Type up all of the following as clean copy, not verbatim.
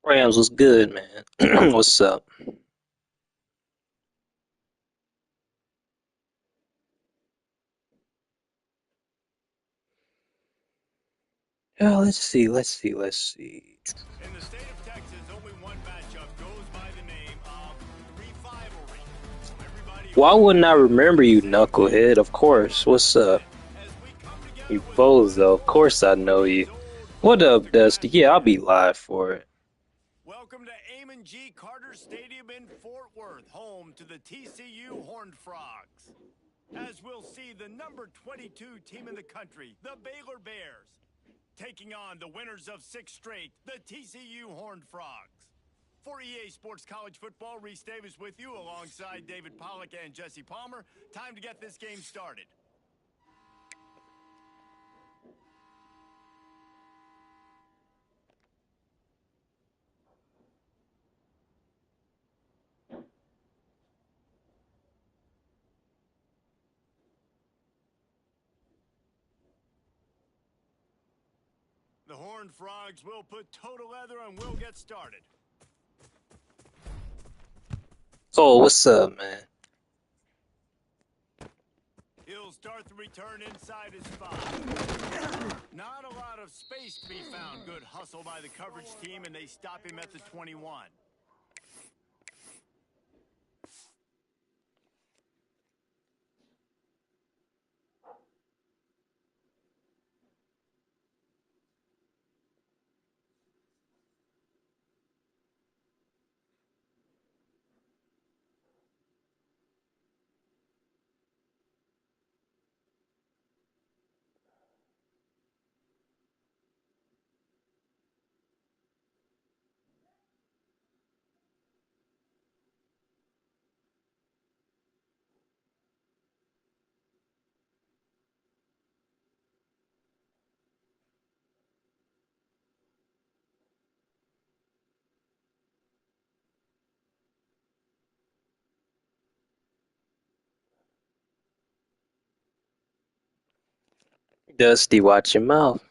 Rams was good, man. What's up? Let's see. In the state of Texas, only one matchup goes by the name of Revivalry. Everybody Why hoping wouldn't I to get remember the you, same win Knucklehead? Of course. What's up? as we come together You with a bozo. Of wonderful course I know celebrity you. his old What home up, to Dusty? Yeah, I'll be congratulate. live for it. Welcome to Amon G. Carter Stadium in Fort Worth, home to the TCU Horned Frogs. As we'll see the number 22 team in the country, the Baylor Bears, taking on the winners of six straight, the TCU Horned Frogs. For EA Sports College Football, Reese Davis with you alongside David Pollock and Jesse Palmer. Time to get this game started. The Horned Frogs will put total leather and we'll get started. Oh, what's up, man? He'll start the return inside his 5. Not a lot of space to be found. Good hustle by the coverage team, and they stop him at the 21. Dusty, watch your mouth.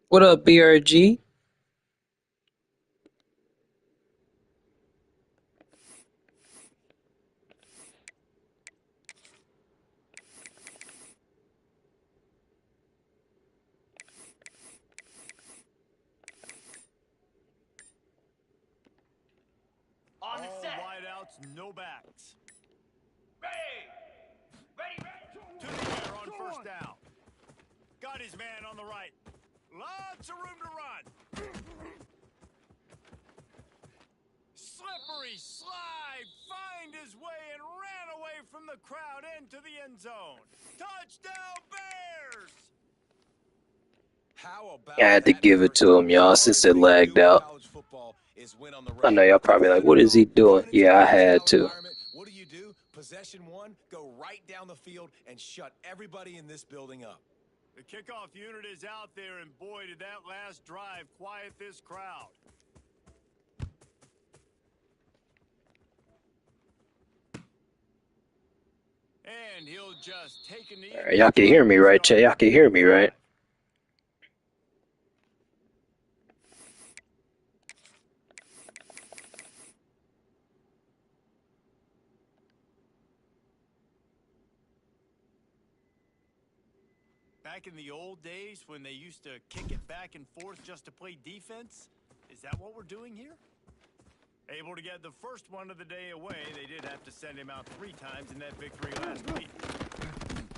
What up, BRG? On the set. All wideouts, no backs. Ready! To the air on first down. Got his man on the right. Lots of room to run. Slippery slide. Find his way and ran away from the crowd into the end zone. Touchdown Bears! How I about had to that give it first to down? him, The y'all, since hardest it thing to lagged do in out. college football is win on the I know road. y'all With probably like, third what and is he long, doing? even in Yeah, I today's had hostile to. environment, what do? Possession one, go right down the field and shut everybody in this building up. The kickoff unit is out there, and boy, did that last drive quiet this crowd. And he'll just take a knee All and right, get y'all can hear ready me, to right, start Chay? Y'all the can hear me, right? drive. back in the old days when they used to kick it back and forth just to play defense? Is that what we're doing here? Able to get the first one of the day away, they did have to send him out 3 times in that victory last week.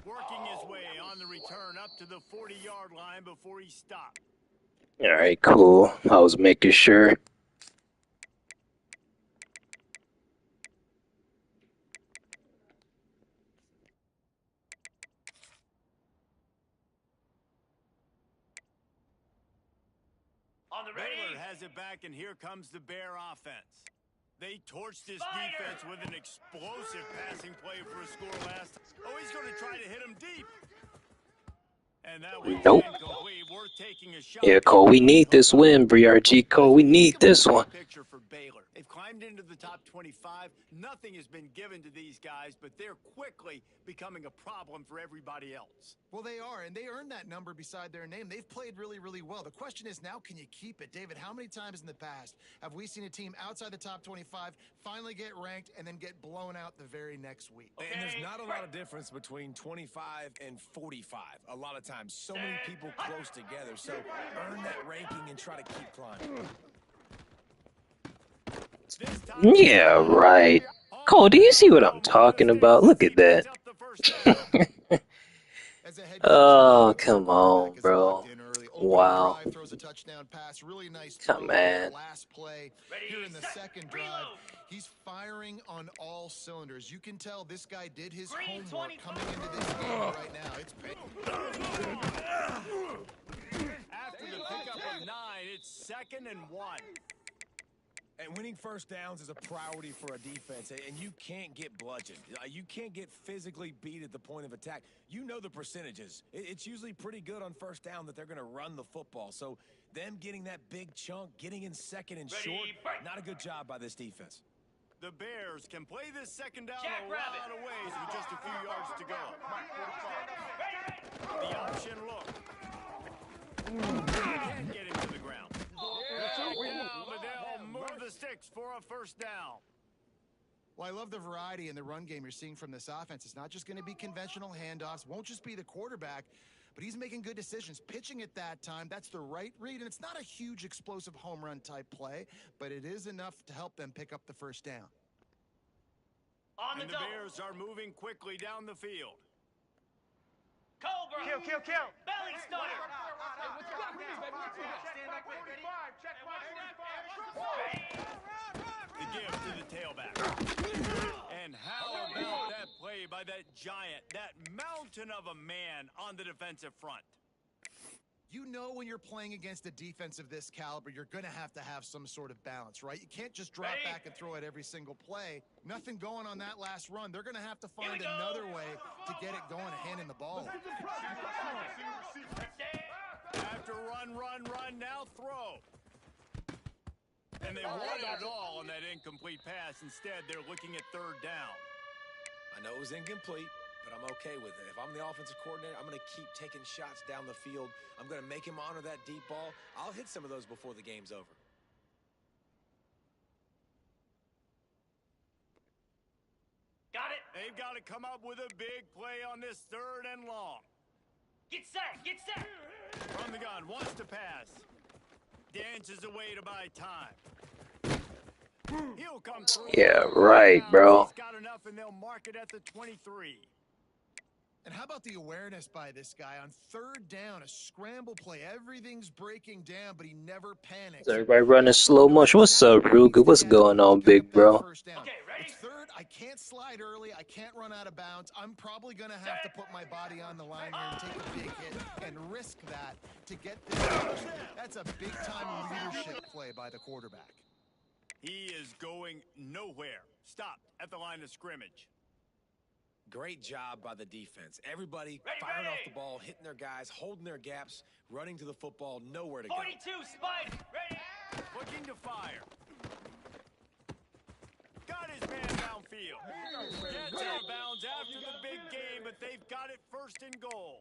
Working his way on the return up to the 40-yard line before he stopped. All right, cool. I was making sure. Baylor has it back, and here comes the Bear offense. They torched this defense with an explosive passing play for a score last. Oh, he's going to try to hit him deep. And that was Nope. incomplete. Worth taking a shot. Yeah, Cole, we need this win, BRG. Cole, we need this one. Picture for Baylor. They've climbed into the top 25. Nothing has been given to these guys, but they're quickly becoming a problem for everybody else. Well, they are, and they earned that number beside their name. They've played really, really well. The question is now, can you keep it? David, how many times in the past have we seen a team outside the top 25 finally get ranked and then get blown out the very next week? Okay. And there's not a lot of difference between 25 and 45. A lot of times, so many people close together. So earn that ranking and try to keep climbing. Yeah, right. Cole, do you see what I'm talking about? Look at that. Oh, come on, bro. Wow. Come on. Last play here in the second drive. He's firing on all cylinders. You can tell this guy did his homework coming into this game right now. It's after the pickup of 9, it's 2nd and 1. And winning first downs is a priority for a defense, and you can't get bludgeoned. You can't get physically beat at the point of attack. You know the percentages. It's usually pretty good on first down that they're going to run the football. So them getting that big chunk, getting in second and short, not a good job by this defense. The Bears can play this second down a lot of ways with just a few yards to go. The option look. Can't get him to the ground. But they'll move the sticks for a first down. Well, I love the variety in the run game you're seeing from this offense. It's not just going to be conventional handoffs. Won't just be the quarterback, but he's making good decisions. Pitching at that time, that's the right read, and it's not a huge explosive home run type play, but it is enough to help them pick up the first down. And the Bears are moving quickly down the field. Cobra! Kill! Belly stutter! Hey, what you got? We need, baby. Stand up, baby. Check 135. The give to the tailback. And how about that play by that giant, that mountain of a man on the defensive front? You know when you're playing against a defense of this caliber, you're going to have some sort of balance, right? You can't just drop back and throw it every single play. Nothing going on that last run. They're going to have to find another way to get it going and handing the ball. After run, now throw. And they wanted it all on that incomplete pass. Instead, they're looking at 3rd down. I know it was incomplete, but I'm okay with it. If I'm the offensive coordinator, I'm going to keep taking shots down the field. I'm going to make him honor that deep ball. I'll hit some of those before the game's over. Got it! They've got to come up with a big play on this 3rd and long. Get set! Get set! From the gun, wants to pass. Dances away to buy time. He'll come through. Yeah, right, bro. He's got enough, and they'll mark it at the 23. And how about the awareness by this guy on 3rd down, a scramble play. Everything's breaking down, but he never panics. Everybody running slow motion. What's up, Ruger? What's going on, big bro? Okay, ready? It's 3rd. I can't slide early. I can't run out of bounds. I'm probably going to have to put my body on the line here and take a big hit and risk that to get this. That's a big-time leadership play by the quarterback. He is going nowhere. Stopped at the line of scrimmage. Great job by the defense. Everybody firing off the ball, hitting their guys, holding their gaps, running to the football, nowhere to go. 42, Spike! Ready? Looking to fire. Got his man downfield. Gets out of bounds after the big game, but they've got it 1st and goal.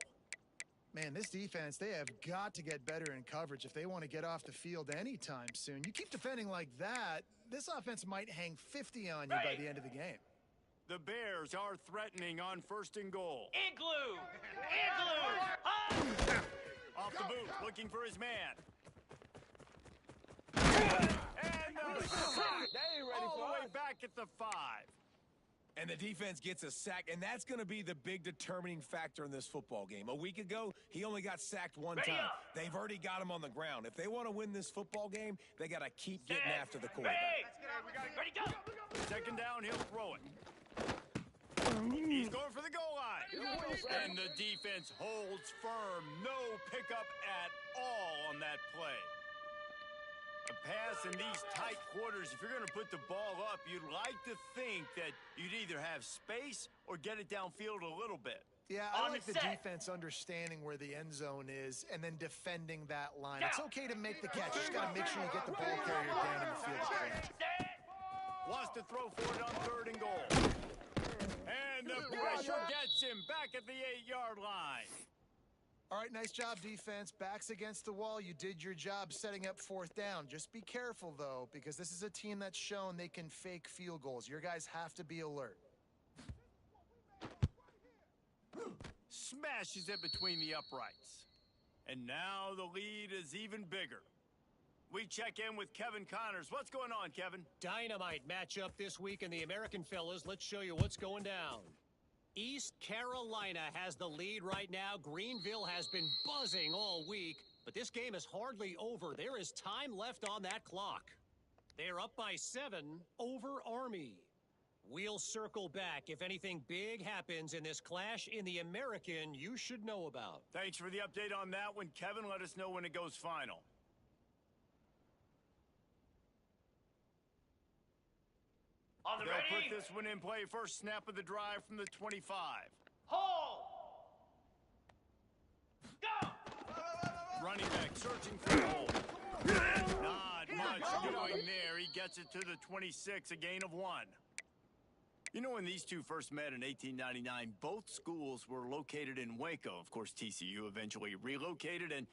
Man, this defense, they have got to get better in coverage if they want to get off the field anytime soon. You keep defending like that, this offense might hang 50 on you by the end of the game. The Bears are threatening on 1st and goal. Igloo! Igloo! boot, looking for his man. And the sack all the way back at the 5. And the defense gets a sack, and that's going to be the big determining factor in this football game. A week ago, he only got sacked one Ready time. up. They've already got him on the ground. If they want to win this football game, they got to keep getting Stand. after the quarterback. Ready, go. Second down, he'll throw it. He's going for the goal line. And the defense holds firm. No pickup at all on that play. A pass in these tight quarters, if you're going to put the ball up, you'd like to think that you'd either have space or get it downfield a little bit. Yeah, On I like the the set. defense understanding where the end zone is and then defending that line. Go. It's okay to make the catch. You just got to make sure you get the ball carrier down in the field of play. Wants to throw for it on 3rd and goal. And the pressure gets him back at the 8-yard line. All right, nice job, defense. Backs against the wall. You did your job setting up 4th down. Just be careful, though, because this is a team that's shown they can fake field goals. Your guys have to be alert. Smashes it between the uprights. And now the lead is even bigger. We check in with Kevin Connors. What's going on, Kevin? Dynamite matchup this week in the American fellas. Let's show you what's going down. East Carolina has the lead right now. Greenville has been buzzing all week, but this game is hardly over. There is time left on that clock. They're up by 7 over Army. We'll circle back if anything big happens in this clash in the American you should know about. Thanks for the update on that one, Kevin. Let us know when it goes final. On the They'll ready. put this one in play. First snap of the drive from the 25. Hold. Go. Running back searching for the hole. Not much doing there. He gets it to the 26, a gain of 1. You know, when these two first met in 1899, both schools were located in Waco. Of course, TCU eventually relocated, and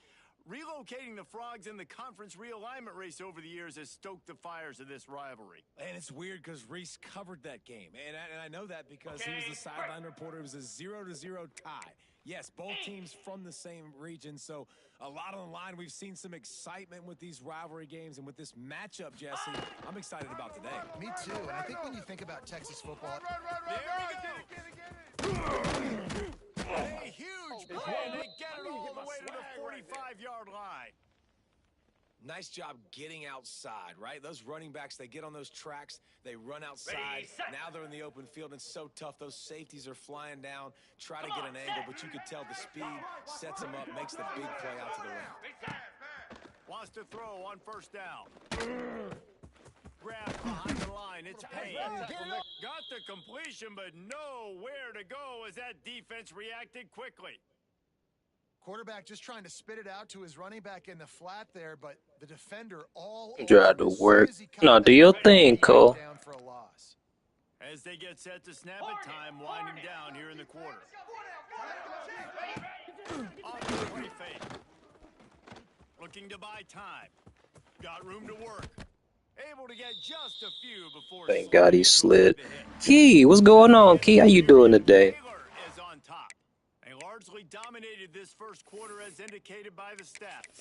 relocating the Frogs in the conference realignment race over the years has stoked the fires of this rivalry. And it's weird because Reese covered that game. And I know that because he was the sideline reporter. It was a 0-0 tie. Yes, both teams from the same region, so a lot on the line. We've seen some excitement with these rivalry games and with this matchup, Jesse. I'm excited about today. Me too. And I think when you think about Texas football, There we go. A huge play, and they get it all the way to the 45-yard line. Nice job getting outside, right? Those running backs, they get on those tracks, they run outside. Ready, set. Now they're in the open field, and it's so tough. Those safeties are flying down, try to get an angle, but you could tell the speed sets them up, makes the big play out to the rim. Wants to throw on first down. Grab behind the line. It's Payne. Got the completion, but nowhere to go as that defense reacted quickly. quarterback just trying to spit it out to his running back in the flat there, but the defender all Try to over. As soon work. as he caught No, that do your ball, thing, he went Cole. down for a loss. As they get set to snap it, time winding down here in the quarter. On the play fake. Looking to buy time. Got room to work. Able to get just a few before. Thank God he slid. the hit. Key, what's going on, Key? How you doing today? Baylor is on top. They largely dominated this first quarter as indicated by the stats.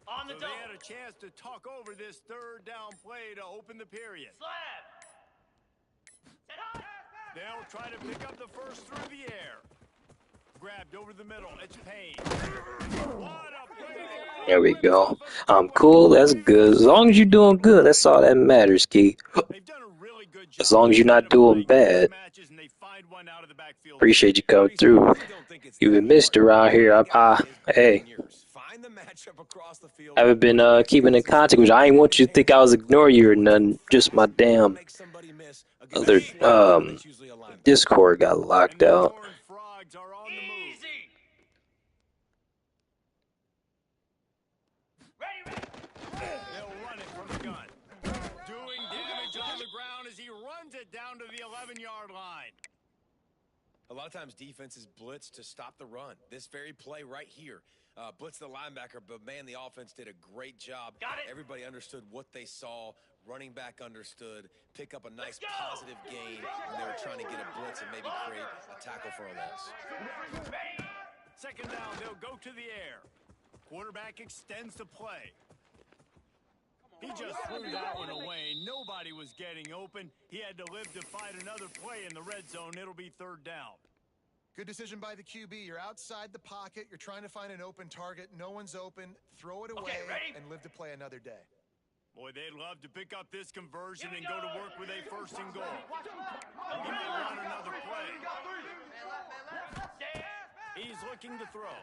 On the So they double. had a chance to talk over this third down play to open the period. Slab. Set high. They'll try to pick up the first through the air. Grabbed over the middle. It's Payne. What a play. There we go. I'm cool. That's good. As long as you're doing good, that's all that matters, Key. They've done a really good job. As long as you're not doing bad. Matches and they find one out of the backfield. Appreciate you coming through. You been missed around here. Hey, Find the matchup across the field. I haven't been keeping in contact with you. I ain't want you to think I was ignoring you or nothing. Just my damn other Discord got locked out. Frogs are on the move. Easy. Ready. They'll run it from the gun. Doing damage on the ground as he runs it down to the 11-yard line. A lot of times defenses blitz to stop the run. This very play right here, blitz the linebacker, but man, the offense did a great job. Got it. Everybody understood what they saw. Running back understood. Pick up a nice positive gain when they were trying to get a blitz and maybe create a tackle for a loss. Second down, they'll go to the air. Quarterback extends the play. He just threw that one away. Nobody was getting open. He had to live to fight another play in the red zone. It'll be third down. Good decision by the QB. You're outside the pocket. You're trying to find an open target. No one's open. Throw it away and live to play another day. Boy, they'd love to pick up this conversion and go to work with a first and goal. He may run another play. He's looking to throw.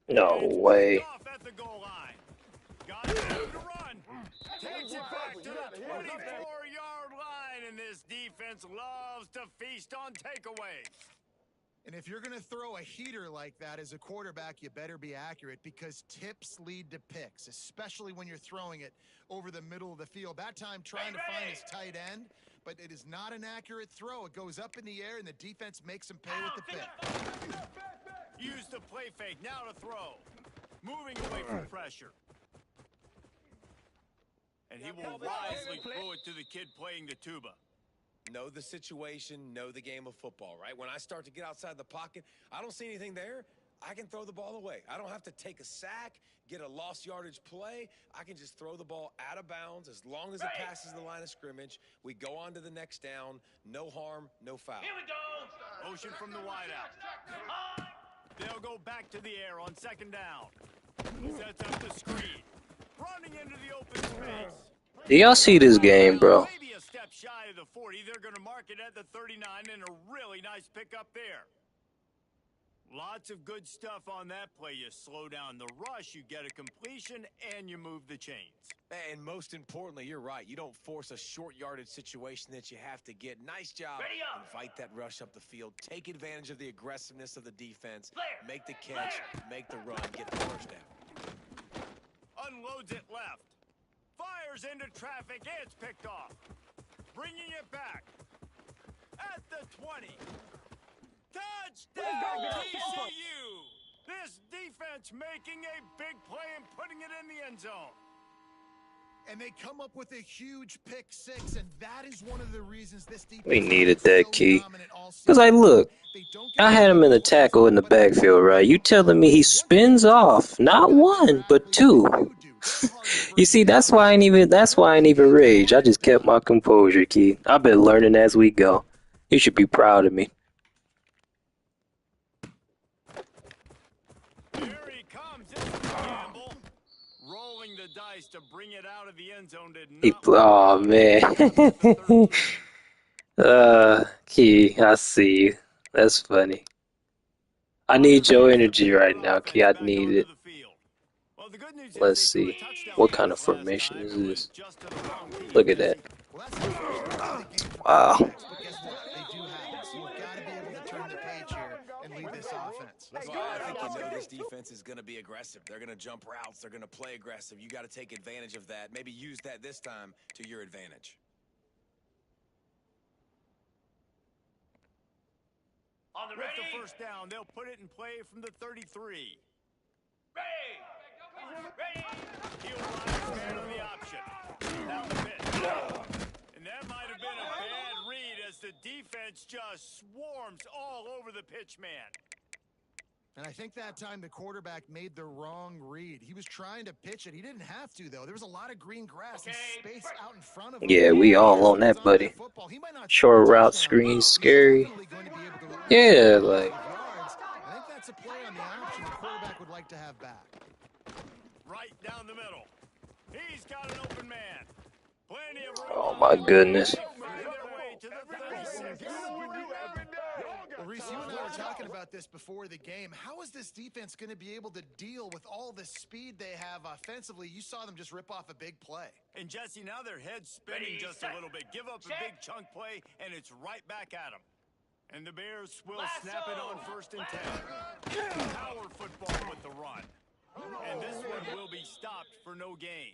No way. Off at the goal line. Got it to run. Takes it back to the 24-yard line, and this defense loves to feast on takeaways. And if you're going to throw a heater like that as a quarterback, you better be accurate because tips lead to picks, especially when you're throwing it over the middle of the field. That time trying to find his tight end, but it is not an accurate throw. It goes up in the air, and the defense makes him pay with the pick. Use the play fake. Now to throw. Moving away from pressure. And he will wisely throw it to the kid playing the tuba. Know the situation, know the game of football, right? When I start to get outside the pocket, I don't see anything there. I can throw the ball away. I don't have to take a sack, get a lost yardage play. I can just throw the ball out of bounds as long as it passes the line of scrimmage. We go on to the next down. No harm, no foul. Here we go. Motion from the wideout. They'll go back to the air on second down. Sets up the screen. Running into the open space. Do y'all see this game, bro? Maybe a step shy of the 40. They're going to mark it at the 39 and a really nice pickup there. Lots of good stuff on that play. You slow down the rush, you get a completion, and you move the chains. And most importantly, you're right. You don't force a short yardage situation that you have to get. Nice job. Ready up. Invite that rush up the field. Take advantage of the aggressiveness of the defense. Clear. Make the catch. Make the run. Get the first down. Unloads it left. Fires into traffic. It's picked off. Bringing it back. At the 20. Touchdown, TCU! This defense making a big play and putting it in the end zone. And they come up with a huge pick six, and that is one of the reasons this defense We needed is that so key. dominant all Because, season. look, They don't get I had him in the tackle in the backfield, right? You telling me he spins off, not one, but two. You see, that's why I ain't even rage. I just kept my composure, Key. I've been learning as we go. You should be proud of me. Here he comes. It's a gamble. Rolling the dice to bring it out of the end zone. Oh, man. Key, I see you. That's funny. I need your energy right now, Key. I need it. Let's see. What kind of formation is this? Look at that. Wow. But guess what? They do have it. So you've got to be able to turn the page here and lead this offense. Well, I think you know this defense is going to be aggressive. They're going to jump routes. They're going to play aggressive. You got to take advantage of that. Maybe use that this time to your advantage. On the With ready. the first down, they'll put it in play from the 33. Ready. Ready. He'll rise man of the option. Down the pitch. And that might have been a bad read as the defense just swarms all over the pitch man. And I think that time the quarterback made the wrong read. He was trying to pitch it. He didn't have to, though. There was a lot of green grass and space out in front of him. Yeah, we all on that, buddy. Short route screen, scary. Yeah, like. I think that's a play on the option the quarterback would like to have back. Right down the middle. He's got an open man. Plenty of room. Oh my goodness. Well, Reese, you and I were talking about this before the game. How is this defense going to be able to deal with all the speed they have offensively? You saw them just rip off a big play. And Jesse, now their head's spinning just a little bit. Give up a big chunk play, and it's right back at them. And the Bears will snap it on first and 10. Power football with the run. And this one will be stopped for no gain.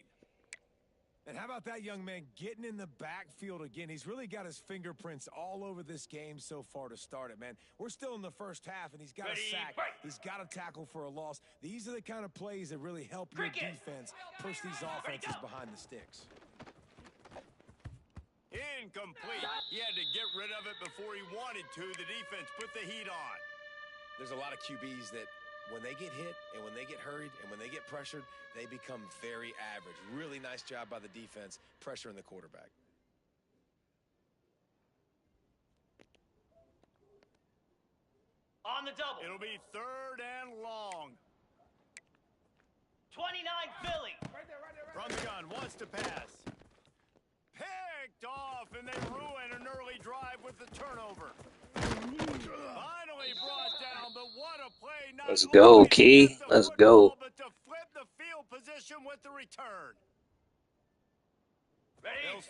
And how about that young man getting in the backfield again? He's really got his fingerprints all over this game so far to start it, man. We're still in the first half, and he's got a sack. He's got a tackle for a loss. These are the kind of plays that really help your defense push these offenses behind the sticks. Incomplete. He had to get rid of it before he wanted to. The defense put the heat on. There's a lot of QBs that when they get hit and when they get hurried and when they get pressured, they become very average. Really nice job by the defense pressuring the quarterback. On the double. It'll be 3rd and long. 29 Philly. From the gun, wants to pass. Picked off, and they ruin an early drive with the turnover. Finally brought down, but what a play. Not Let's go, Key. Let's go. But to flip the field position with the return.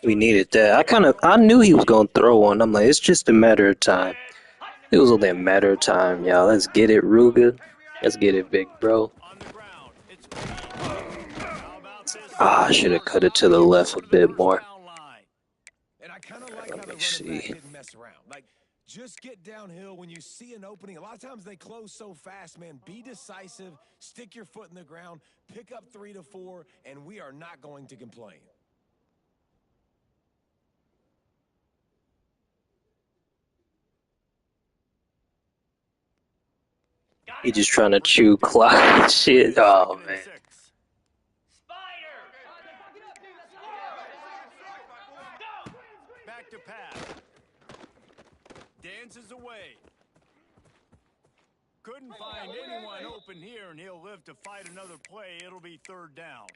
We needed that. I knew he was gonna throw one. I'm like, it's just a matter of time. It was only a matter of time, y'all. Let's get it, Ruger. Let's get it, big bro. On the ground. It's how about this? I should have cut it to the left a bit more. And I kind of like how the running back didn't mess around. Like, just get downhill when you see an opening. A lot of times they close so fast, man. Be decisive, stick your foot in the ground, pick up 3 to 4, and we are not going to complain. He just trying to chew clock and shit. Oh, man. Back to pass. Dances away. Couldn't find anyone open here, and he'll live to fight another play. It'll be 3rd down.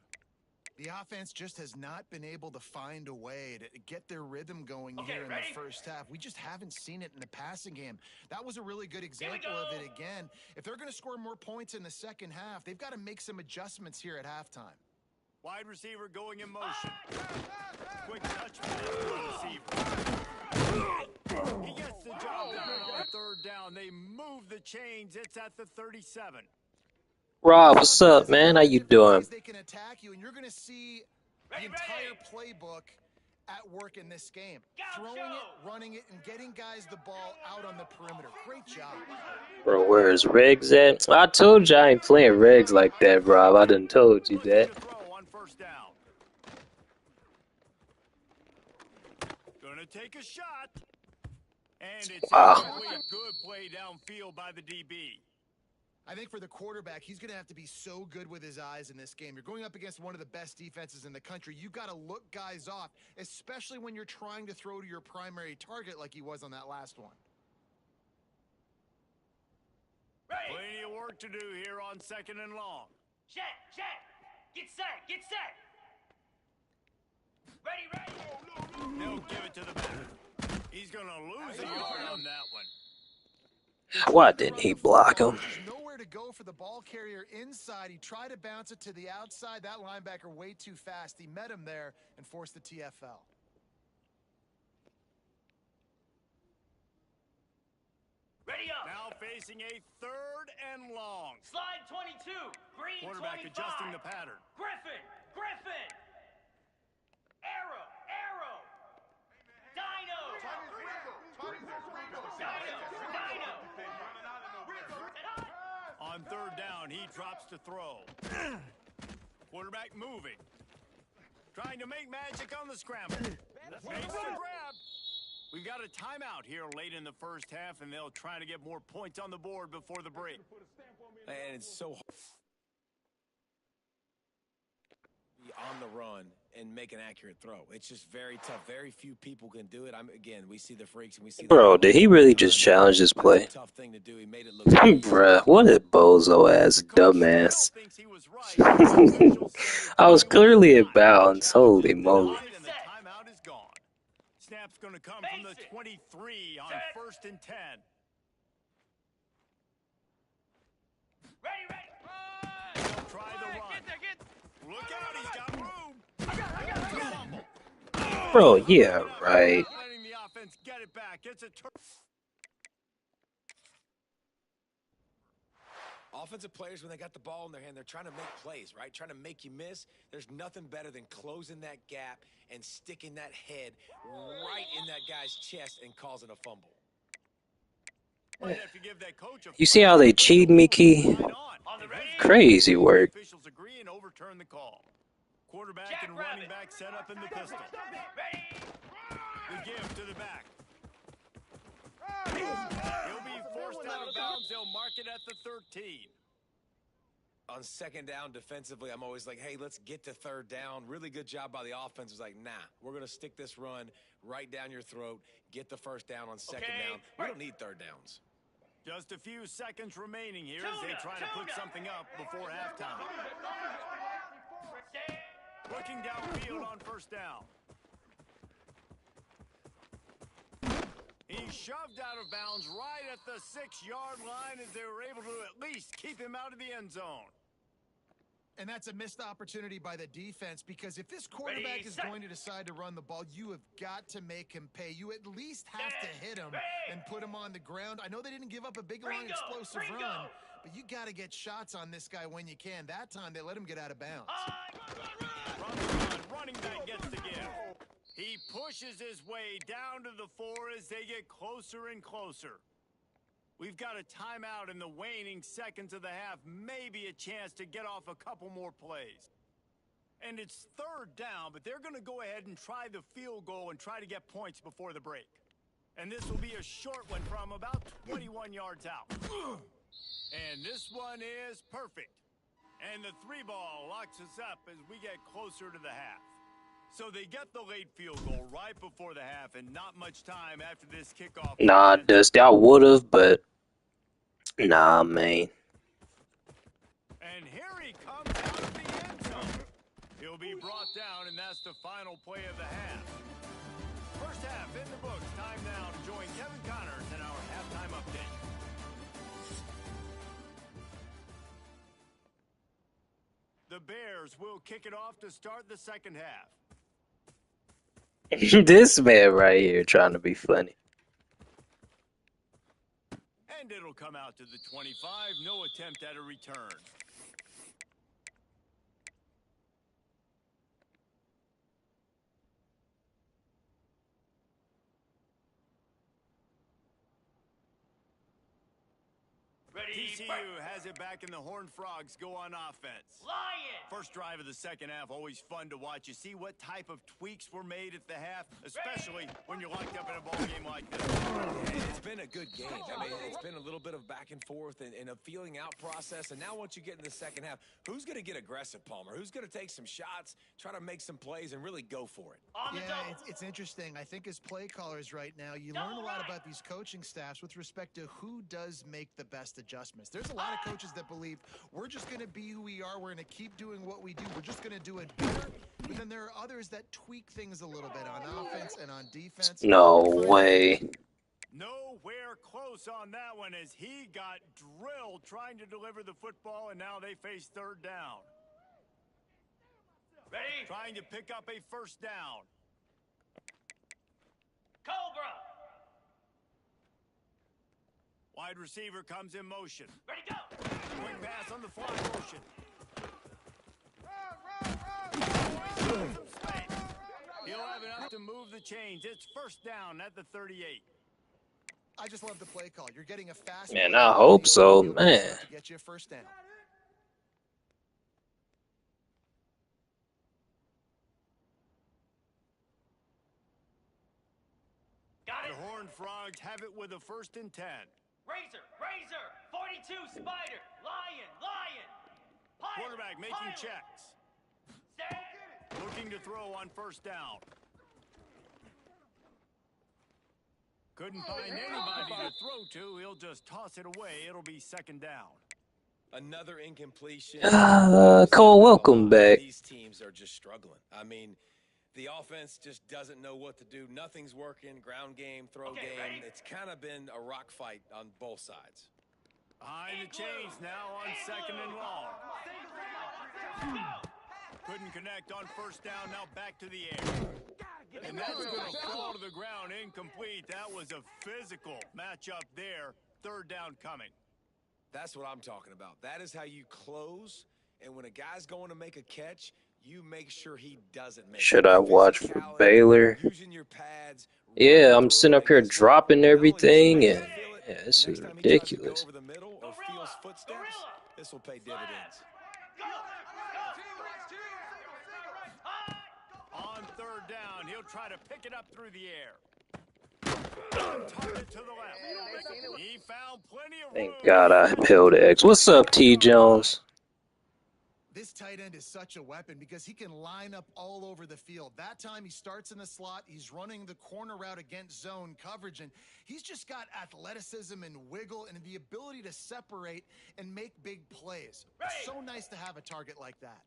The offense just has not been able to find a way to get their rhythm going here in the first half. We just haven't seen it in the passing game. That was a really good example of it again. If they're going to score more points in the second half, they've got to make some adjustments here at halftime. Wide receiver going in motion. Quick touch pass to the receiver. He gets the job done on 3rd down. They move the chains. It's at the 37. Rob, what's up, man? How you doing? They can attack you, and you're going to see the entire playbook at work in this game. Throwing it, running it, and getting guys the ball out on the perimeter. Great job. Bro, where's Regs at? I told you I ain't playing Regs like that, Rob. I done told you that. On 1st down. Gonna take a shot. And it's a good play downfield by the DB. I think for the quarterback, he's going to have to be so good with his eyes in this game. You're going up against one of the best defenses in the country. You've got to look guys off, especially when you're trying to throw to your primary target like he was on that last one. Plenty of work to do here on 2nd and long. Check. Get set. Ready. They'll give it to the back. He's going to lose a yard on that one. Why didn't he block him? There's nowhere to go for the ball carrier inside. He tried to bounce it to the outside. That linebacker way too fast. He met him there and forced the TFL. Ready up. Now facing a 3rd and long. Slide 22. Green Quarterback 25. adjusting the pattern. Griffin. Arrow. Dino. On 3rd down, he drops to throw. Quarterback moving. Trying to make magic on the scramble. Makes the grab. We've got a timeout here late in the first half, and they'll try to get more points on the board before the break. And it's so hard on the run and make an accurate throw. It's just very tough. Very few people can do it. Again, we see the freaks and we see. Bro, did he really just challenge this play? Tough thing to do. He made it look. Bruh, what a bozo ass dumbass. I was clearly in bounds. Holy moly. The timeout is gone. Snap's going to come from the 23 on 1st and 10. Ready. He'll try the run. Look out, he's got room. Bro, yeah, right. Letting the offense get it back. It's a Offensive players, when they got the ball in their hand, they're trying to make plays, right? Trying to make you miss. There's nothing better than closing that gap and sticking that head right in that guy's chest and causing a fumble. Might have to give that coach a You see how they cheat me, Key? right on. Crazy work. The officials agree and overturn the call. Quarterback and running back set up in the pistol. The give to the back. He'll be forced out of bounds. They'll mark it at the 13. On second down defensively, I'm always like, hey, let's get to third down. Really good job by the offense. It was like, nah, we're going to stick this run right down your throat, get the first down on second down. We don't need third downs. Just a few seconds remaining here as they try to put something up before halftime. Looking downfield on first down. He shoved out of bounds right at the 6-yard line as they were able to at least keep him out of the end zone. And that's a missed opportunity by the defense, because if this quarterback is going to decide to run the ball, you have got to make him pay. You at least have to hit him and put him on the ground. I know they didn't give up a big, long, explosive run, but you got to get shots on this guy when you can. That time, they let him get out of bounds. Running back gets the give. He pushes his way down to the 4 as they get closer and closer. We've got a timeout in the waning seconds of the half, maybe a chance to get off a couple more plays. And it's third down, but they're going to go ahead and try the field goal and try to get points before the break. And this will be a short one from about 21 yards out. And this one is perfect. And the 3-ball locks us up as we get closer to the half. So they get the late field goal right before the half, and not much time after this kickoff. Nah, Dusty, I would've, but nah, man. And here he comes out of the end zone. He'll be brought down, and that's the final play of the half. First half in the books. Time now to join Kevin Connors in our halftime update. The Bears will kick it off to start the second half. This man right here trying to be funny. And it'll come out to the 25. No attempt at a return. TCU has it back, and the Horned Frogs go on offense. Lion! First drive of the second half, always fun to watch. You see what type of tweaks were made at the half, especially when you're locked up in a ball game like this. It's been a good game. I mean, it's been a little bit of back and forth and a feeling out process. And now once you get in the second half, who's going to get aggressive, Palmer? Who's going to take some shots, try to make some plays, and really go for it? Yeah, it's interesting. I think as play callers right now, you learn a lot about these coaching staffs with respect to who does make the best adjustments. There's a lot of coaches that believe we're just going to be who we are. We're going to keep doing what we do. We're just going to do it better. But then there are others that tweak things a little bit on offense and on defense. No way. Nowhere close on that one as he got drilled trying to deliver the football, and now they face third down. Ready? Trying to pick up a first down. Cobra! Wide receiver comes in motion. Ready, go! Quick pass on the fly motion. He'll have enough to move the chains. It's first down at the 38. I just love the play call. You're getting a fast Man, I hope so, man. to get you a first down. Got it! The Horned Frogs have it with a 1st and 10. Razor! Razor! 42 Spider! Lion! Lion! Pilot, Quarterback making pilot. checks. Stay. Looking to throw on first down. Couldn't find anybody to throw to. He'll just toss it away. It'll be second down. Another incompletion. Cole, welcome back. These teams are just struggling. I mean, the offense just doesn't know what to do. Nothing's working. Ground game, throw game. ready? It's kind of been a rock fight on both sides. Behind the chains now on second and long. Couldn't connect on first down. Now back to the air. And that's going to fall to the ground. Incomplete. That was a physical matchup there. Third down coming. That's what I'm talking about. That is how you close. And when a guy's going to make a catch, you make sure he doesn't make it. Should I watch for Physicality, Baylor? using your pads, running Yeah, I'm through him, sitting up and here guess what? dropping Not only does everything, Spencer and feel it, yeah, this is next time he tries to go ridiculous. over the middle or feels footsteps, this will pay dividends. On third down, he'll try to pick it up through the air. Target to the left. He found plenty of room. Thank God I held X. What's up, T. Jones? This tight end is such a weapon because he can line up all over the field. That time he starts in the slot. He's running the corner route against zone coverage, and he's just got athleticism and wiggle and the ability to separate and make big plays. It's so nice to have a target like that.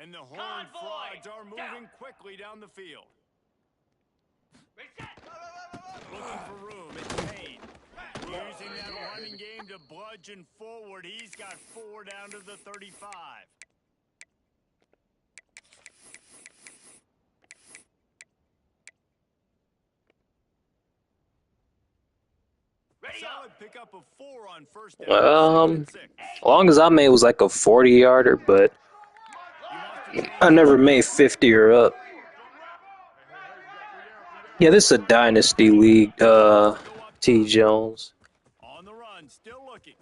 And the Horned Frogs are moving quickly down the field. Looking for room in Payne. Using that running game to bludgeon forward. He's got 4 down to the 35. Solid pickup of 4 on first down. As long as I made was like a 40-yarder, but I never made 50 or up. Yeah, this is a Dynasty league, T. Jones. On the run, still looking.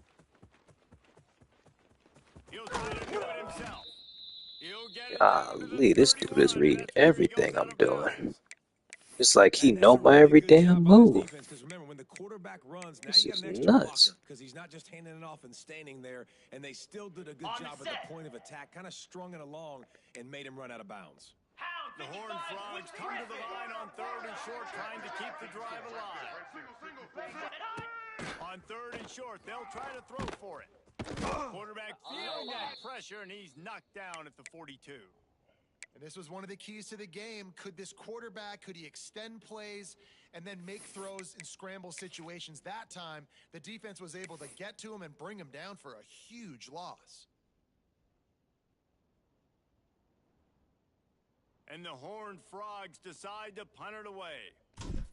He'll try to do it himself. He'll get it down to the Golly, this dude is 31, reading that's where he everything goes out I'm of doing. bounds. It's like he And that's know a my really every good damn job by this move. defense, because remember, when the quarterback runs, now This you got is an extra nuts. blocker because he's not just handing it off and standing there, and they still did a good On the job at set. the point of attack, kind of strung it along and made him run out of bounds. The Horned Frogs come to the line on third and short, trying to keep the drive alive. On third and short, they'll try to throw for it. Quarterback feeling that pressure, and he's knocked down at the 42. And this was one of the keys to the game. Could this quarterback, could he extend plays and then make throws in scramble situations? That time, the defense was able to get to him and bring him down for a huge loss. And the Horned Frogs decide to punt it away.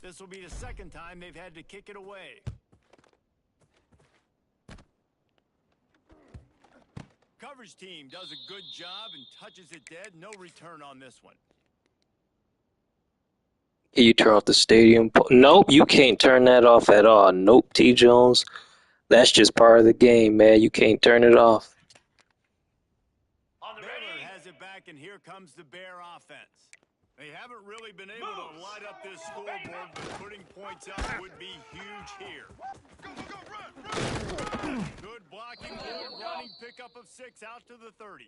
This will be the second time they've had to kick it away. Coverage team does a good job and touches it dead. No return on this one. Can you turn off the stadium? Nope, you can't turn that off at all. Nope, T. Jones. That's just part of the game, man. You can't turn it off. On the Baylor ready. has it back, and here comes the Bear offense. They haven't really been able to light up this scoreboard, but putting points up would be huge here. Good blocking, good running, pickup of 6 out to the 30.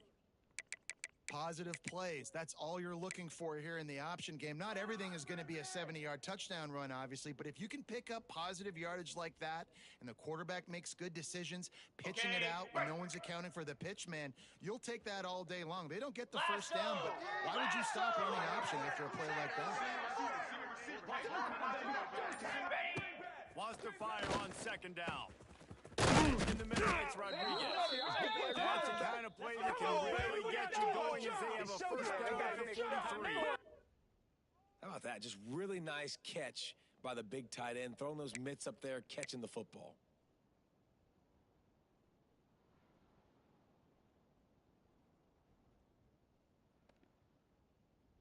Positive plays. That's all you're looking for here in the option game. Not everything is going to be a 70-yard touchdown run, obviously, but if you can pick up positive yardage like that and the quarterback makes good decisions, pitching it out when no one's accounting for the pitch, man, you'll take that all day long. They don't get the first down, but why would you stop running option after a play like that? Wants to fire on second down. In the middle, it's Rodriguez. That's the kind of play that can really get you going as they have a first down at the 43. How about that? Just really nice catch by the big tight end, throwing those mitts up there, catching the football.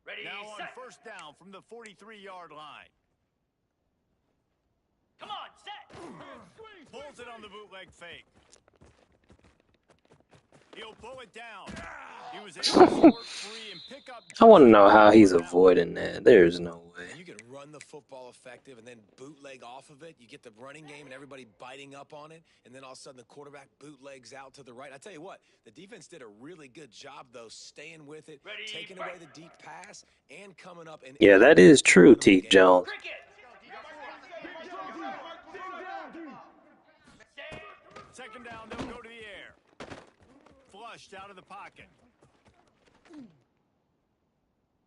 Ready, Now on set. first down from the 43-yard line. Come on, set. Pulls it on the bootleg fake. He'll pull it down. He was able to work free and pick up. I want to know how he's avoiding that. There's no way. You can run the football effective and then bootleg off of it. You get the running game and everybody biting up on it, and then all of a sudden the quarterback bootlegs out to the right. I tell you what, the defense did a really good job, though, staying with it, Ready, taking away the deep pass, and coming up and Yeah, that is true, T. Jones. Cricket. Second down, they'll go to the air. Flushed out of the pocket.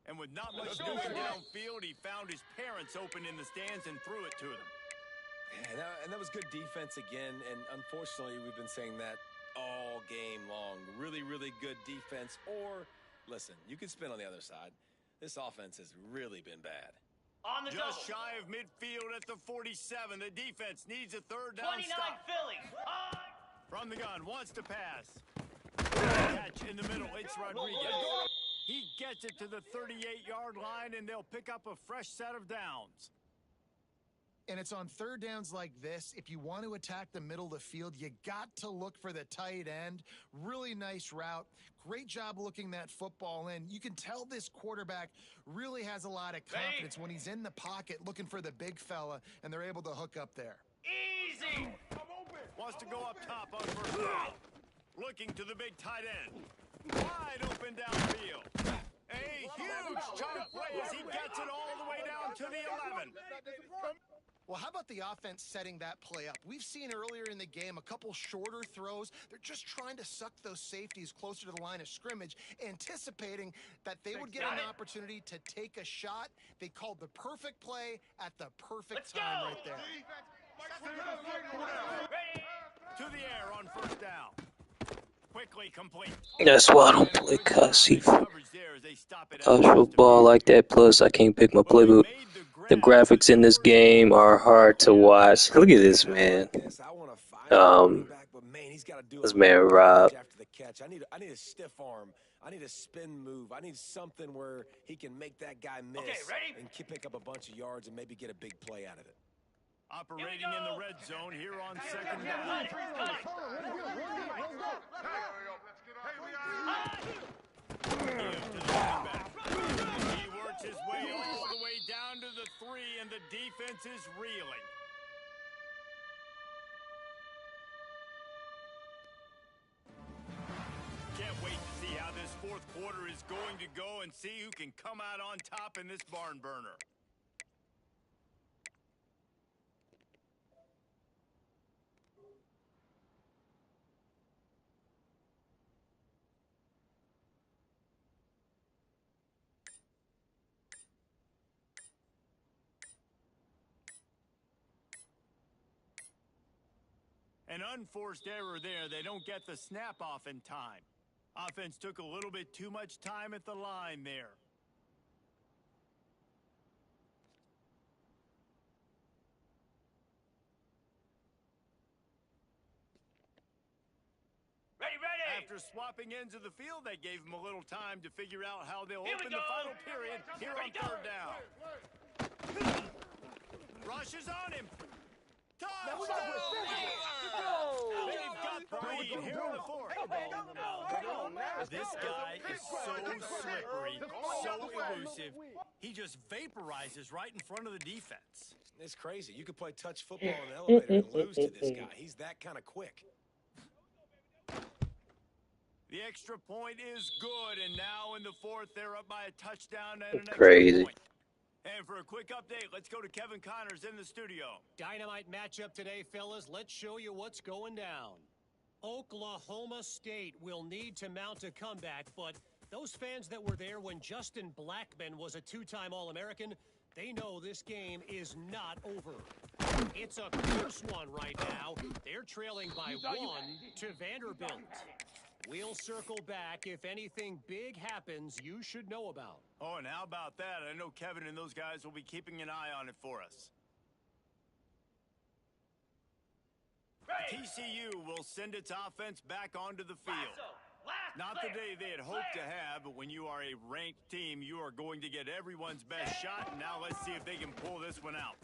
And with not much moving downfield, he found his parents open in the stands and threw it to them. Yeah, and that was good defense again, and unfortunately we've been saying that all game long. Really, really good defense, or, listen, you can spin on the other side. This offense has really been bad. On the Just double. shy of midfield at the 47. The defense needs a third down 29 stop. Phillies. On. From the gun, wants to pass. Catch in the middle, it's Rodriguez. He gets it to the 38-yard line, and they'll pick up a fresh set of downs. And it's on third downs like this. If you want to attack the middle of the field, you got to look for the tight end. Really nice route. Great job looking that football in. You can tell this quarterback really has a lot of confidence when he's in the pocket looking for the big fella, and they're able to hook up there. Easy. Wants to go up top on first down. Looking to the big tight end. Wide open downfield. A huge chunk play as he gets it all the way down to the 11. Well, how about the offense setting that play up? We've seen earlier in the game a couple shorter throws. They're just trying to suck those safeties closer to the line of scrimmage, anticipating that they would get an opportunity to take a shot. They called the perfect play at the perfect time right there. To the air on first down. Quickly complete. That's why I don't play college football like that. Plus, I can't pick my playbook. The graphics in this game are hard to watch. Look at this man. This man Rob. After the catch, I need a stiff arm. I need a spin move. I need something where he can make that guy miss and pick up a bunch of yards and maybe get a big play out of it. Operating in the red zone here on second down. He works his way all the way down to the 3, and the defense is reeling. Can't wait to see how this fourth quarter is going to go and see who can come out on top in this barn burner. An unforced error there. They don't get the snap off in time. Offense took a little bit too much time at the line there. Ready. After swapping ends of the field, they gave him a little time to figure out how they'll open the final period here on third down. Rushes on him. They've got the lead here in the fourth. This guy is so slippery, so elusive. He just vaporizes right in front of the defense. It's crazy. You could play touch football in the elevator and lose to this guy. He's that kind of quick. The extra point is good, and now in the fourth, they're up by a touchdown and an Crazy. extra point. And for a quick update, let's go to Kevin Connors in the studio. Dynamite matchup today, fellas. Let's show you what's going down. Oklahoma State will need to mount a comeback, but those fans that were there when Justin Blackmon was a two-time All-American, they know this game is not over. It's a close one right now. They're trailing by 1 to Vanderbilt. We'll circle back if anything big happens you should know about. Oh, and how about that? I know Kevin and those guys will be keeping an eye on it for us. TCU will send its offense back onto the field. Not the day they had hoped to have, but when you are a ranked team, you are going to get everyone's best shot. And now let's see if they can pull this one out.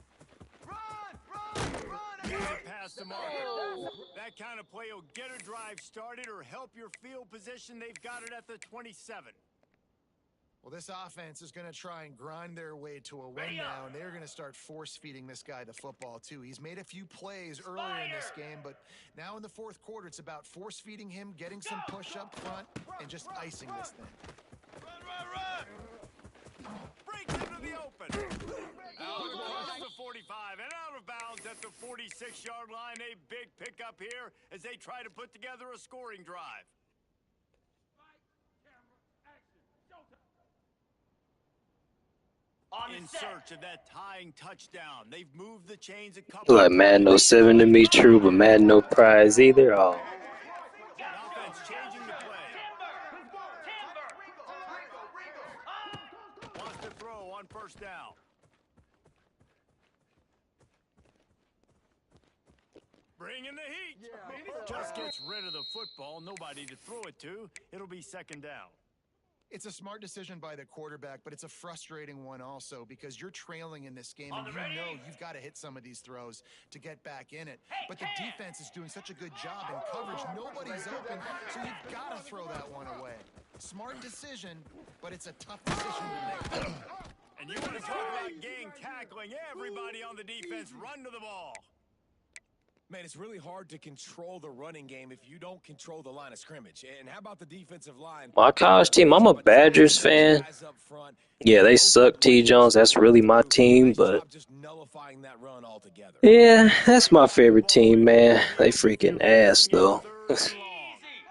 Here's a pass to Marker. That kind of play will get a drive started or help your field position. They've got it at the 27. Well, this offense is going to try and grind their way to a win now, and they're going to start force-feeding this guy the football, too. He's made a few plays earlier in this game, but now in the fourth quarter, it's about force-feeding him, getting some push up front, and just icing this thing. Run! Breaks into the open. Out across the 45 and out of bounds at the 46-yard line. A big pickup here as they try to put together a scoring drive. In search of that tying touchdown. They've moved the chains a couple Like Madden 07 to me, true, but Madden no prize either. Oh. Offense changing the play. Wants to throw on first down. Bring in the heat. Just gets rid of the football. Nobody to throw it to. It'll be second down. It's a smart decision by the quarterback, but it's a frustrating one also because you're trailing in this game and you know you've got to hit some of these throws to get back in it. But the defense is doing such a good job in coverage. Nobody's open, so you've got to throw that one away. Smart decision, but it's a tough decision to make. And you want to talk about gang tackling. Everybody on the defense run to the ball. Man, it's really hard to control the running game if you don't control the line of scrimmage. And how about the defensive line? My college team, I'm a Badgers fan. Yeah, they suck, T. Jones. That's really my team, but just nullifying that run altogether. yeah, that's my favorite team, man. They freaking ass, though.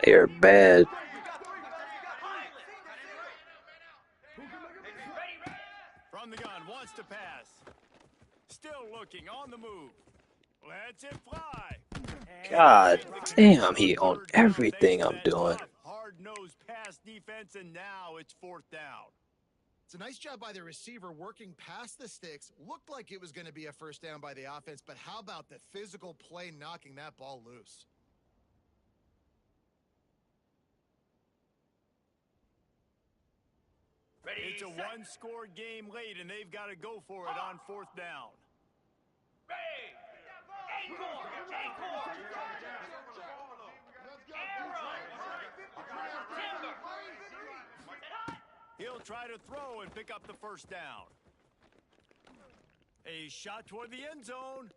They are bad. From the gun, wants to pass. Still looking, on the move. Lets it fly. God damn, he on everything I'm doing. Hard-nosed pass defense, and now it's fourth down. It's a nice job by the receiver working past the sticks. Looked like it was going to be a first down by the offense, but how about the physical play knocking that ball loose? It's a one-score game late, and they've got to go for it on fourth down. He'll try to throw and pick up the first down. A shot toward the end zone.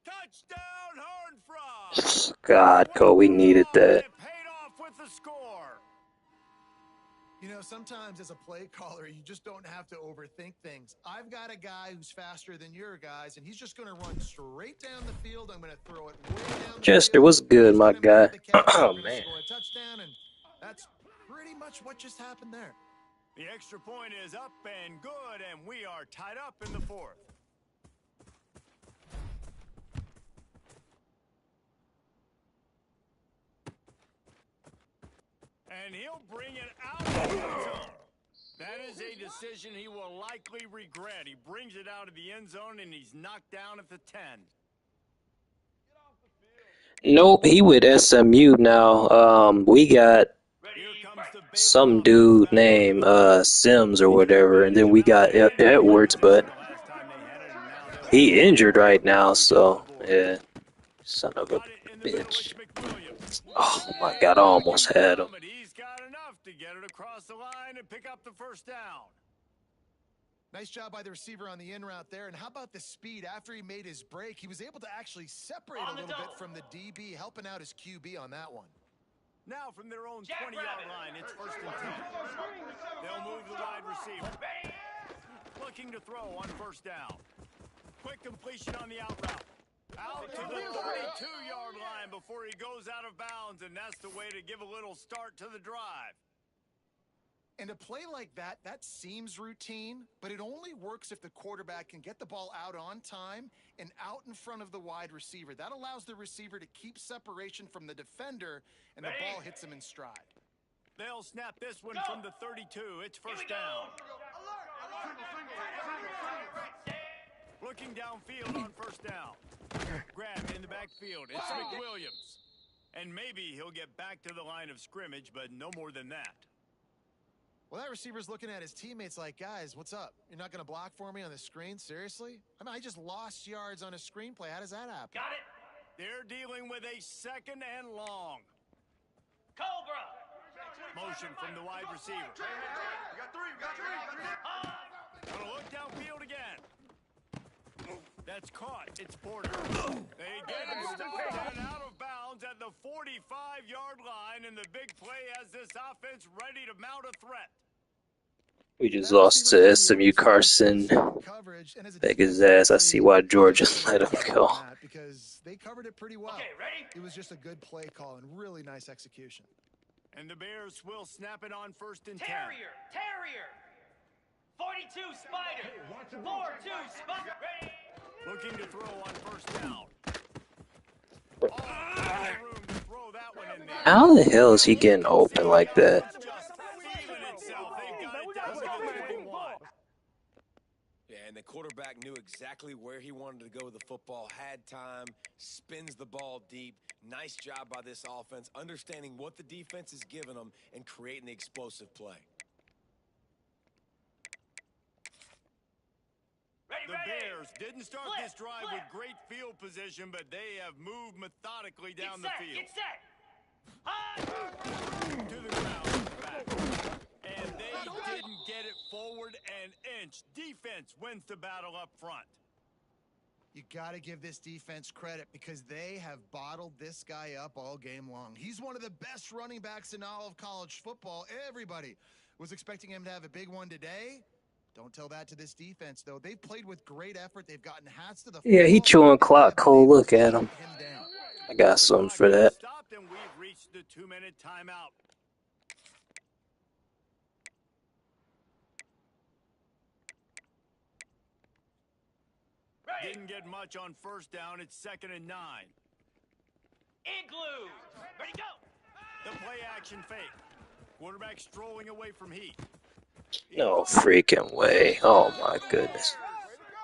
Touchdown, Horned Frogs! God, Cole, we needed that. It paid off with the score. You know, sometimes as a play caller, you just don't have to overthink things. I've got a guy who's faster than your guys, and he's just going to run straight down the field. I'm going to throw it way down the Chester, field. what's good, my guy? Oh, man. Score a touchdown, and that's pretty much what just happened there. The extra point is up and good, and we are tied up in the fourth. And he'll bring it out of the end zone. That is a decision he will likely regret. He brings it out of the end zone, and he's knocked down at the 10. Nope, he with SMU now. We got some dude named Sims or whatever, and then we got Edwards, but he injured right now, so yeah, son of a bitch. Oh my God, I almost had him. He's got enough to get it across the line and pick up the first down. Nice job by the receiver on the in route there. And how about the speed? After he made his break, he was able to actually separate a little bit from the DB, helping out his QB on that one. Now from their own 20-yard line, it's first and 10. They'll move the wide receiver. Looking to throw on first down. Quick completion on the out route. Out to the 32-yard line before he goes out of bounds, and that's the way to give a little start to the drive. And a play like that seems routine, but it only works if the quarterback can get the ball out on time and out in front of the wide receiver. That allows the receiver to keep separation from the defender, and the ball hits him in stride. They'll snap this one from the 32. It's first down. Looking downfield on first down. Grab in the backfield. It's McWilliams. And maybe he'll get back to the line of scrimmage, but no more than that. Well, that receiver's looking at his teammates like, guys, what's up? You're not going to block for me on the screen? Seriously? I mean, I just lost yards on a screenplay. How does that happen? Got it. They're dealing with a second and long. Cobra. Motion from the wide receiver. We got three. Gonna look downfield again. That's caught. It's Porter. They get him stopped and out of bounds at the 45-yard line, and the big play has this offense ready to mount a threat. We just lost to SMU Carson. Beg his ass. I see why Georgia let him go. Because they covered it pretty well. Okay, ready? It was just a good play call and really nice execution. And the Bears will snap it on first and 10. Terrier. 42 Spider. 4-2 Spider. Ready? Looking to throw on first down. Oh, room to throw that one in there. How the hell is he getting open like that? Just feeling itself. They've got it down to the 21. Yeah, and the quarterback knew exactly exactly where he wanted to go with the football, had time, spins the ball deep. Nice job by this offense, understanding what the defense is giving them and creating the explosive play. The Bears didn't start this drive with great field position, but they have moved methodically down the field. Get set. To the ground, back. And they didn't get it forward an inch. Defense wins the battle up front. You got to give this defense credit because they have bottled this guy up all game long. He's one of the best running backs in all of college football. Everybody was expecting him to have a big one today. Don't tell that to this defense, though. They've played with great effort. They've gotten hats to the Yeah, he chewing clock, Cole. Look at him. I got something for that. Stopped and we've reached the 2-minute timeout. Didn't get much on first down. It's 2nd and 9. Igloo. Ready, go. The play action fake. Quarterback strolling away from heat. No freaking way. Oh my goodness.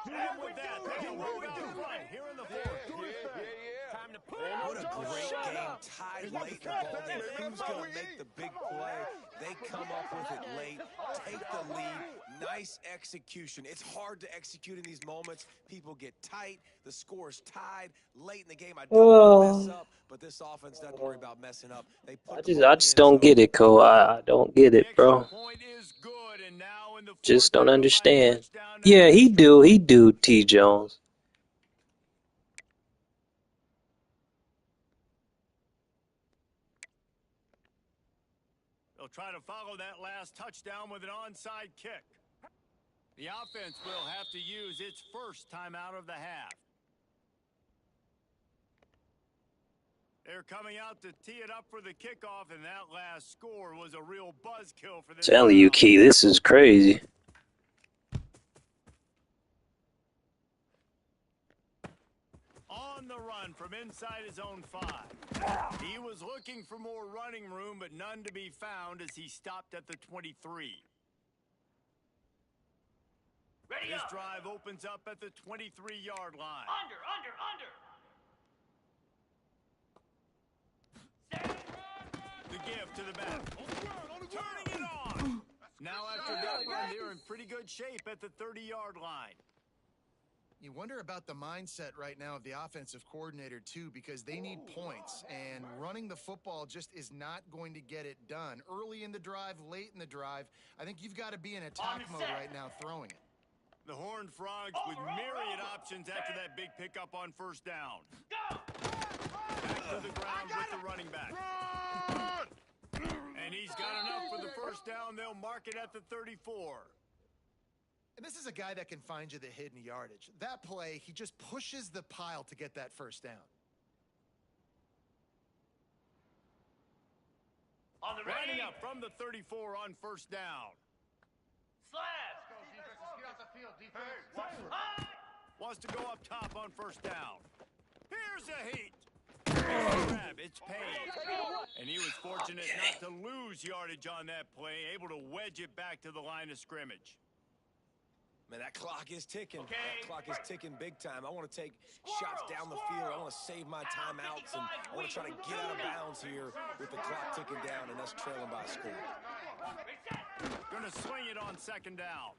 And with that, they'll move it to right here in the fourth. Time to put what a great game. Tied late in the ball game. Who's going to make the big play? They come up with it late, take the lead. Nice execution. It's hard to execute in these moments. People get tight. The score's tied late in the game. I don't want to mess up, but this offense doesn't worry about messing up. They put I just don't get it, Cole. I don't get it, bro. Point is good, and now in the Just fourth, don't understand. touchdown. Yeah, he do, T. Jones. They'll try to follow that last touchdown with an onside kick. The offense will have to use its first timeout of the half. They're coming out to tee it up for the kickoff, and that last score was a real buzzkill for this. Telling you, Key, this is crazy. On the run from inside his own 5. He was looking for more running room, but none to be found as he stopped at the 23. Ready, This up. drive opens up at the 23-yard line. Under. The give to the back. Turning it on. Now after that run, they're in pretty good shape at the 30-yard line. You wonder about the mindset right now of the offensive coordinator, too, because they need points, and running the football just is not going to get it done. Early in the drive, late in the drive, I think you've got to be in attack mode right now throwing it. The Horned Frogs with myriad options after that big pickup on first down. Go. Back to the ground with the running back. And he's got enough for the first down. They'll mark it at the 34. And this is a guy that can find you the hidden yardage. That play, he just pushes the pile to get that first down. On the ready. Lining up from the 34 on first down. Slab. Wants to go up top on first down. Here's a heat. Grab, it's paid. And he was fortunate not to lose yardage on that play, able to wedge it back to the line of scrimmage. Man, that clock is ticking. Okay. That clock is ticking big time. I want to take shots down the field. I want to save my timeouts, and I want to try to get out of bounds here with the clock ticking down and us trailing by a score. Gonna swing it on second down.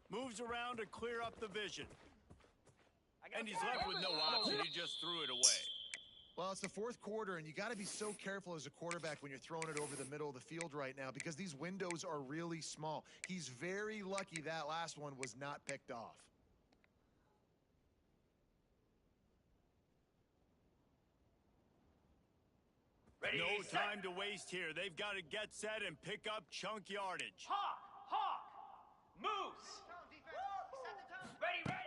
Moves around to clear up the vision. And he's left with no option. He just threw it away. Well, it's the fourth quarter, and you got to be so careful as a quarterback when you're throwing it over the middle of the field right now because these windows are really small. He's very lucky that last one was not picked off. Ready, No set. time to waste here. They've got to get set and pick up chunk yardage. Hawk. Moves. Ready.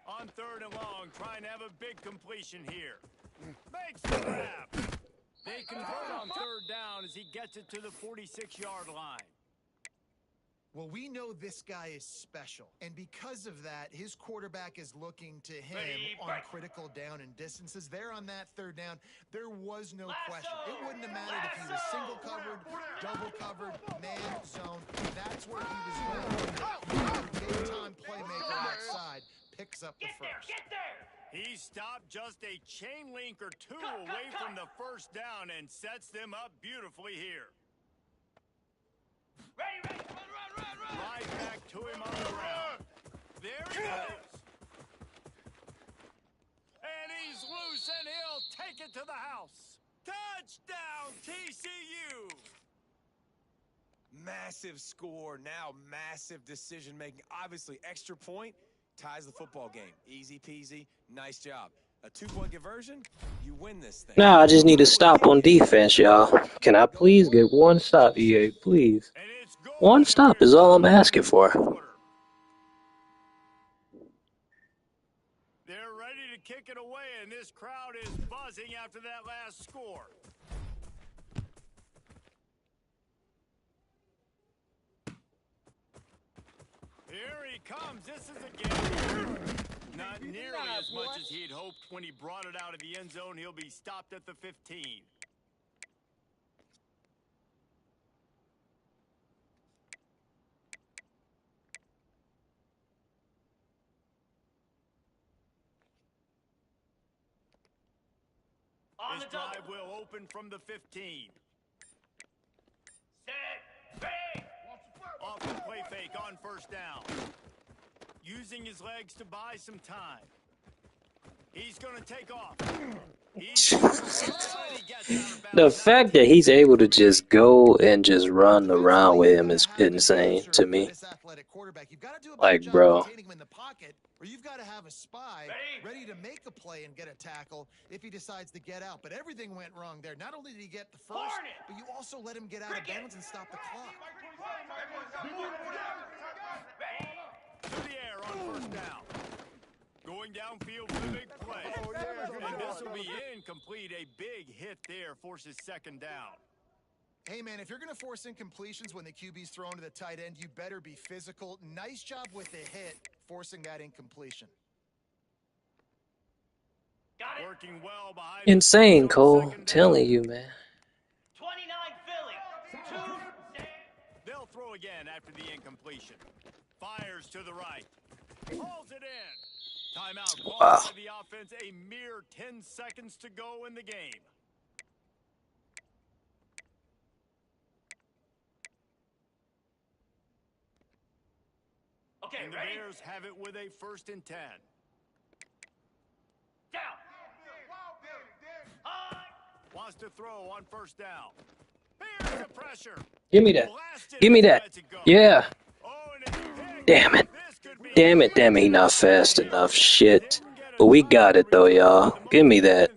On third and long, trying to have a big completion here. Makes the grab. They convert on third down as he gets it to the 46-yard line. Well, we know this guy is special, and because of that, his quarterback is looking to him on critical down and distances. There on that third down, there was no question. It wouldn't have mattered if he was single covered, double covered, man zone. That's where he was going. Big-time playmaker outside. picks up the first. Get there! He stopped just a chain link or two away from the first down and sets them up beautifully here. Ready, run! Right back to him on the ground. There he goes. And he's loose, and he'll take it to the house. Touchdown, TCU! Massive score, now massive decision-making. Obviously, extra point ties the football game. Easy peasy, nice job. A 2-point conversion, you win this thing. Nah, I just need a stop on defense, y'all. Can I please get one stop, EA? Please. And it's going One stop is all I'm asking for. They're ready to kick it away, and this crowd is buzzing after that last score. Here he comes. This is a game. Not nearly as much as he'd hoped when he brought it out of the end zone. He'll be stopped at the 15. On This the double. drive will open from the 15. Set, ready! Off the play fake on first down. Using his legs to buy some time. He's going to take off. The fact that he's able to just go and just run around with him is insane to me. Like, bro. Or you've got to have a spy ready to make a play and get a tackle if he decides to get out. But everything went wrong there. Not only did he get the first, but you also let him get out of bounds and stop the clock. To the air on first down. Going downfield for the big play. And this will be incomplete. A big hit there forces second down. Hey, man, if you're going to force incompletions when the QB's thrown to the tight end, you better be physical. Nice job with the hit, forcing that incompletion. Got it. Working well behind. Insane, Cole. I'm telling you, man. 29 Philly. 2. They'll throw again after the incompletion. Fires to the right. Pulls it in. Timeout called Wow. by the offense. A mere 10 seconds to go in the game. Okay, And the ready? Bears have it with a 1st and 10. Down. High. Wants to throw on first down. Here's the pressure. Give me that. Blasted Give me as he that. lets it go. Yeah. Oh, and it's picked. Damn it. This could be Damn it, damn it, he not fast enough. Shit. But we got it though, y'all. Give me that.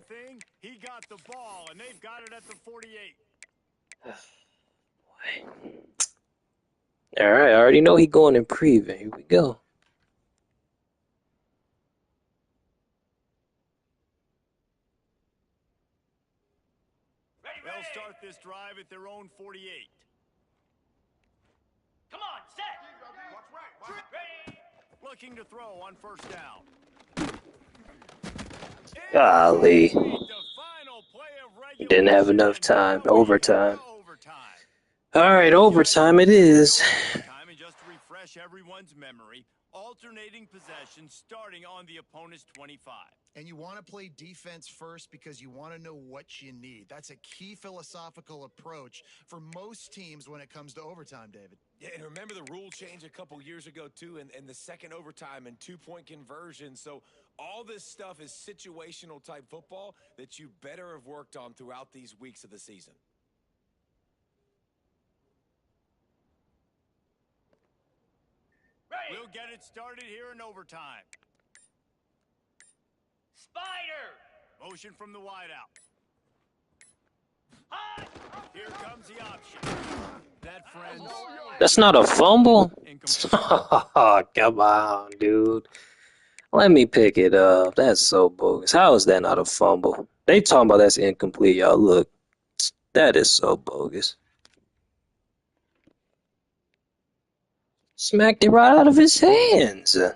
He got the ball, and they've got it at the 48. Alright, I already know he going in prevent. Here we go. They'll start this drive at their own 48. Come on, set. Ready? Looking to throw on first down. Golly. The final play of regulation. Didn't have enough time. Overtime. Overtime. Alright, overtime it is. Time, and just to refresh everyone's memory, alternating possession starting on the opponent's 25. And you want to play defense first because you want to know what you need. That's a key philosophical approach for most teams when it comes to overtime, David. Yeah, and remember the rule change a couple years ago, too, and the second overtime and 2-point conversion. So all this stuff is situational type football that you better have worked on throughout these weeks of the season. Ready? We'll get it started here in overtime. Spider. Motion from the wideout. High. Here comes the option. That, friends, That's not a fumble? incomplete. Come on, dude. Let me pick it up. That's so bogus. How is that not a fumble? They talking about that's incomplete, y'all. Look, that is so bogus. Smacked it right out of his hands. Ready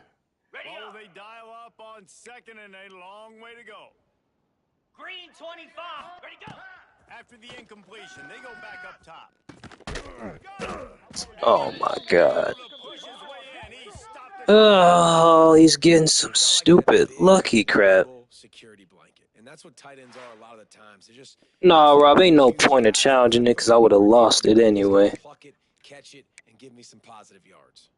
Well, up. they dial up on second and a long way to go. Green 25. Ready, go. After the incompletion, they go back up top. Oh my God. Push his way in. He stopped Oh, he's getting some Felt like that stupid big, lucky crap. reliable security blanket. And that's what tight ends are a lot of the times. They're just Nah, these Rob, ain't no huge point in guys that are challenging ready it to because I win would have over a lost game. it Just got to anyway. pluck it, catch it, and give me some positive yards.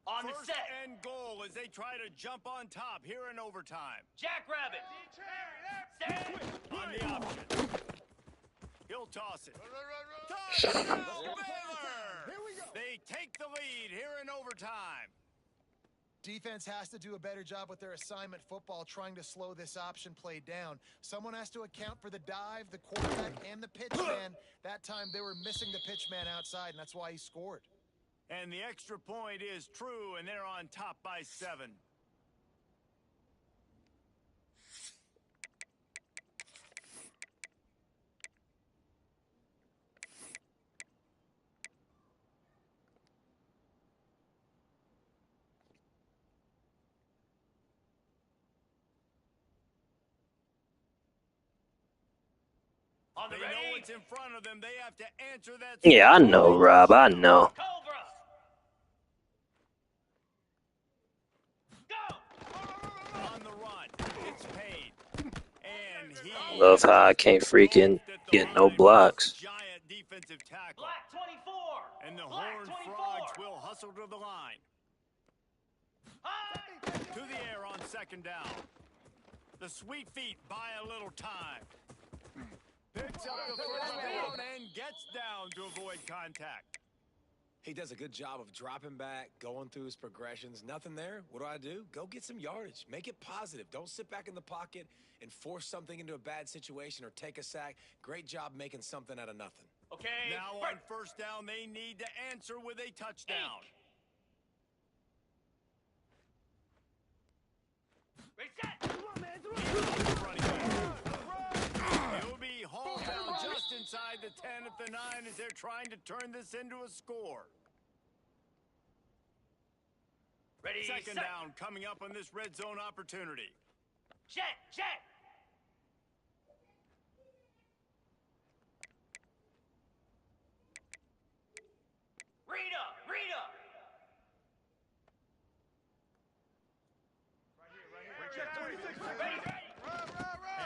On the First set. and goal as they try to jump on top here in overtime. Jackrabbit. Set. On the option. He'll toss it. Touchdown, Baylor! They take the lead here in overtime. Defense has to do a better job with their assignment football, trying to slow this option play down. Someone has to account for the dive, the quarterback, and the pitch man. That time they were missing the pitch man outside, and that's why he scored. And the extra point is true, and they're on top by 7. On the They know ready. what's in front of them. They have to answer that. Yeah, I know, Rob. I know. Cobra. Go. On the run. It's paid. And he Love how I can't freaking at the get no line. blocks. Giant defensive tackle. Black 24. And the Black Horned 24. Frogs will hustle to the line. High. To the air on second down. The sweet feet buy a little time. Picks up the first down and gets down to avoid contact. He does a good job of dropping back, going through his progressions. Nothing there. What do? Go get some yardage. Make it positive. Don't sit back in the pocket and force something into a bad situation or take a sack. Great job making something out of nothing. Okay. Now on first down, they need to answer with a touchdown. Reset. He'll be hauled down just inside the 10 at the 9 as they're trying to turn this into a score. Ready. Second set. down coming up on this red zone opportunity. Jet. Jet. Rita. Rita.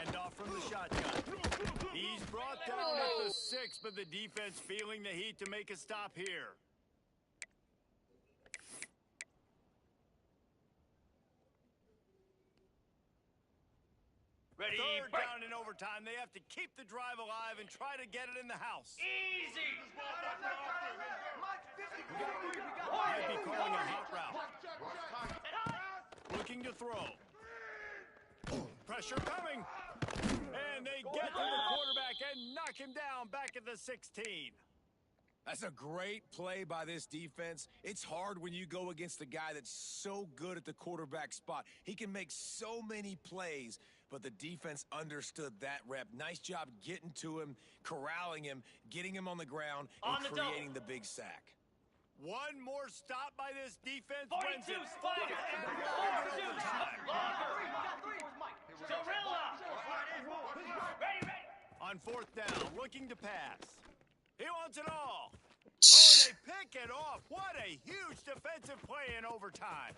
And off from the shotgun. He's brought down at the 6, but the defense feeling the heat to make a stop here. Ready. Third break. down in overtime. They have to keep the drive alive and try to get it in the house. Easy. Might be calling a hot route. Looking to throw. Pressure coming. And they get to the quarterback and knock him down back at the 16. That's a great play by this defense. It's hard when you go against a guy that's so good at the quarterback spot. He can make so many plays, but the defense understood that rep. Nice job getting to him, corralling him, getting him on the ground, and creating the big sack. One more stop by this defense. 42 wins it. Spider. Gorilla. Ready. On fourth down, looking to pass. He wants it all. Oh, and they pick it off. What a huge defensive play in overtime.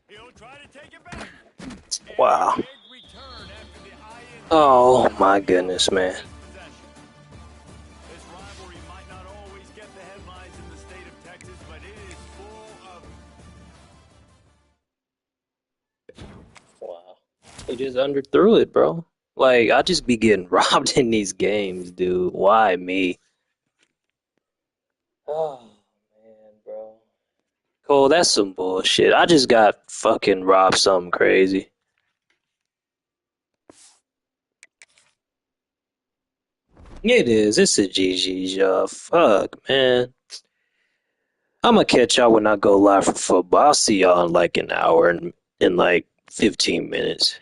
He'll try to take it back. And Wow. a big return after the INT. Oh my goodness, man. This rivalry might not always get the headlines in the state of Texas, but it is full of... Wow. He just underthrew it, bro. Like, I just be getting robbed in these games, dude. Why me? Oh, man, bro. Cole, that's some bullshit. I just got fucking robbed something crazy. It is. It's a GG job. Fuck, man. I'm gonna catch y'all when I go live for football. I'll see y'all in like an hour and in like 15 minutes.